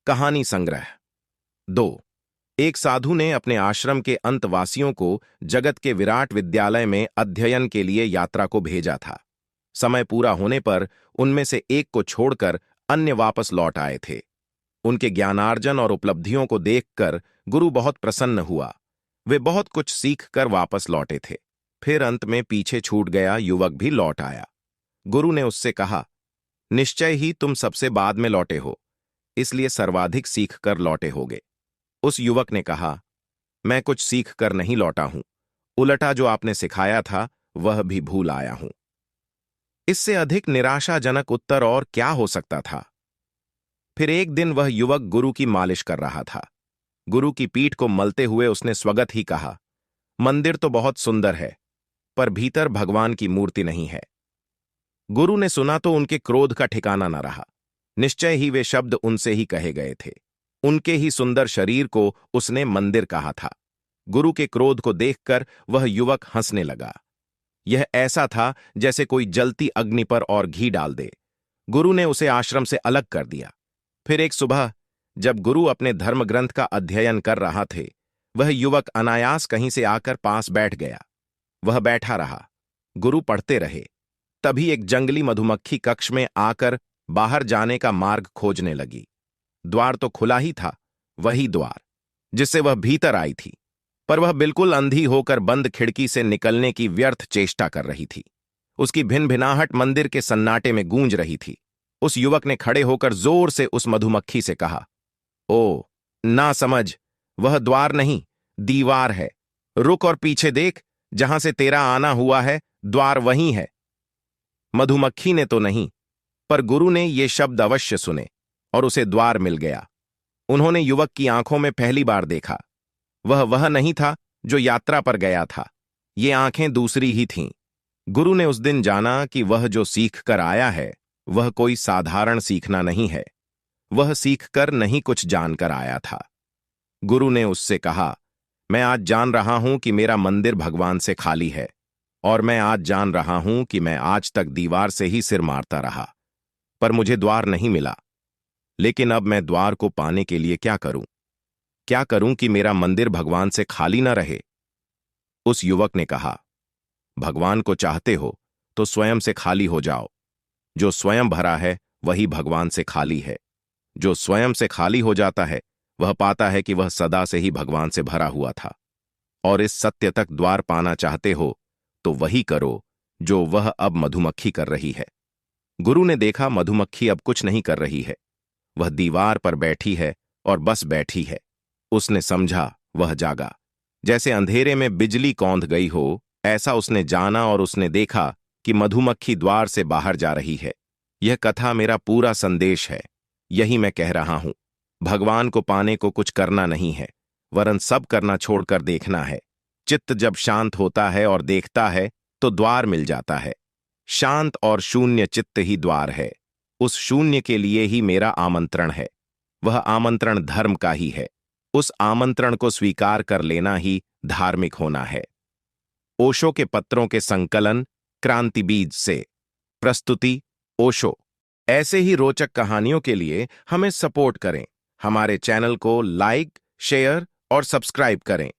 कहानी संग्रह 2। एक साधु ने अपने आश्रम के अंतवासियों को जगत के विराट विद्यालय में अध्ययन के लिए यात्रा को भेजा था। समय पूरा होने पर उनमें से एक को छोड़कर अन्य वापस लौट आए थे। उनके ज्ञानार्जन और उपलब्धियों को देखकर गुरु बहुत प्रसन्न हुआ। वे बहुत कुछ सीख कर वापस लौटे थे। फिर अंत में पीछे छूट गया युवक भी लौट आया। गुरु ने उससे कहा, निश्चय ही तुम सबसे बाद में लौटे हो, इसलिए सर्वाधिक सीख कर लौटे होगे। उस युवक ने कहा, मैं कुछ सीख कर नहीं लौटा हूं, उलटा जो आपने सिखाया था वह भी भूल आया हूं। इससे अधिक निराशाजनक उत्तर और क्या हो सकता था। फिर एक दिन वह युवक गुरु की मालिश कर रहा था। गुरु की पीठ को मलते हुए उसने स्वगत ही कहा, मंदिर तो बहुत सुंदर है, पर भीतर भगवान की मूर्ति नहीं है। गुरु ने सुना तो उनके क्रोध का ठिकाना न रहा। निश्चय ही वे शब्द उनसे ही कहे गए थे। उनके ही सुंदर शरीर को उसने मंदिर कहा था। गुरु के क्रोध को देखकर वह युवक हंसने लगा। यह ऐसा था जैसे कोई जलती अग्नि पर और घी डाल दे। गुरु ने उसे आश्रम से अलग कर दिया। फिर एक सुबह जब गुरु अपने धर्म ग्रंथ का अध्ययन कर रहा थे, वह युवक अनायास कहीं से आकर पास बैठ गया। वह बैठा रहा। गुरु पढ़ते रहे। तभी एक जंगली मधुमक्खी कक्ष में आकर बाहर जाने का मार्ग खोजने लगी। द्वार तो खुला ही था, वही द्वार जिससे वह भीतर आई थी, पर वह बिल्कुल अंधी होकर बंद खिड़की से निकलने की व्यर्थ चेष्टा कर रही थी। उसकी भिनभिनाहट मंदिर के सन्नाटे में गूंज रही थी। उस युवक ने खड़े होकर जोर से उस मधुमक्खी से कहा, ओ ना समझ, वह द्वार नहीं, दीवार है। रुक और पीछे देख, जहां से तेरा आना हुआ है द्वार वहीं है। मधुमक्खी ने तो नहीं, पर गुरु ने ये शब्द अवश्य सुने और उसे द्वार मिल गया। उन्होंने युवक की आंखों में पहली बार देखा। वह नहीं था जो यात्रा पर गया था। ये आंखें दूसरी ही थीं। गुरु ने उस दिन जाना कि वह जो सीख कर आया है वह कोई साधारण सीखना नहीं है। वह सीख कर नहीं कुछ जानकर आया था। गुरु ने उससे कहा, मैं आज जान रहा हूं कि मेरा मंदिर भगवान से खाली है, और मैं आज जान रहा हूं कि मैं आज तक दीवार से ही सिर मारता रहा, पर मुझे द्वार नहीं मिला। लेकिन अब मैं द्वार को पाने के लिए क्या करूं? क्या करूं कि मेरा मंदिर भगवान से खाली न रहे? उस युवक ने कहा, भगवान को चाहते हो तो स्वयं से खाली हो जाओ। जो स्वयं भरा है वही भगवान से खाली है। जो स्वयं से खाली हो जाता है वह पाता है कि वह सदा से ही भगवान से भरा हुआ था। और इस सत्य तक द्वार पाना चाहते हो तो वही करो जो वह अब मधुमक्खी कर रही है। गुरु ने देखा मधुमक्खी अब कुछ नहीं कर रही है। वह दीवार पर बैठी है और बस बैठी है। उसने समझा, वह जागा। जैसे अंधेरे में बिजली कौंध गई हो, ऐसा उसने जाना और उसने देखा कि मधुमक्खी द्वार से बाहर जा रही है। यह कथा मेरा पूरा संदेश है। यही मैं कह रहा हूं। भगवान को पाने को कुछ करना नहीं है, वरन सब करना छोड़कर देखना है। चित्त जब शांत होता है और देखता है तो द्वार मिल जाता है। शांत और शून्य चित्त ही द्वार है। उस शून्य के लिए ही मेरा आमंत्रण है। वह आमंत्रण धर्म का ही है। उस आमंत्रण को स्वीकार कर लेना ही धार्मिक होना है। ओशो के पत्रों के संकलन क्रांति बीज से। प्रस्तुति ओशो। ऐसे ही रोचक कहानियों के लिए हमें सपोर्ट करें। हमारे चैनल को लाइक, शेयर और सब्सक्राइब करें।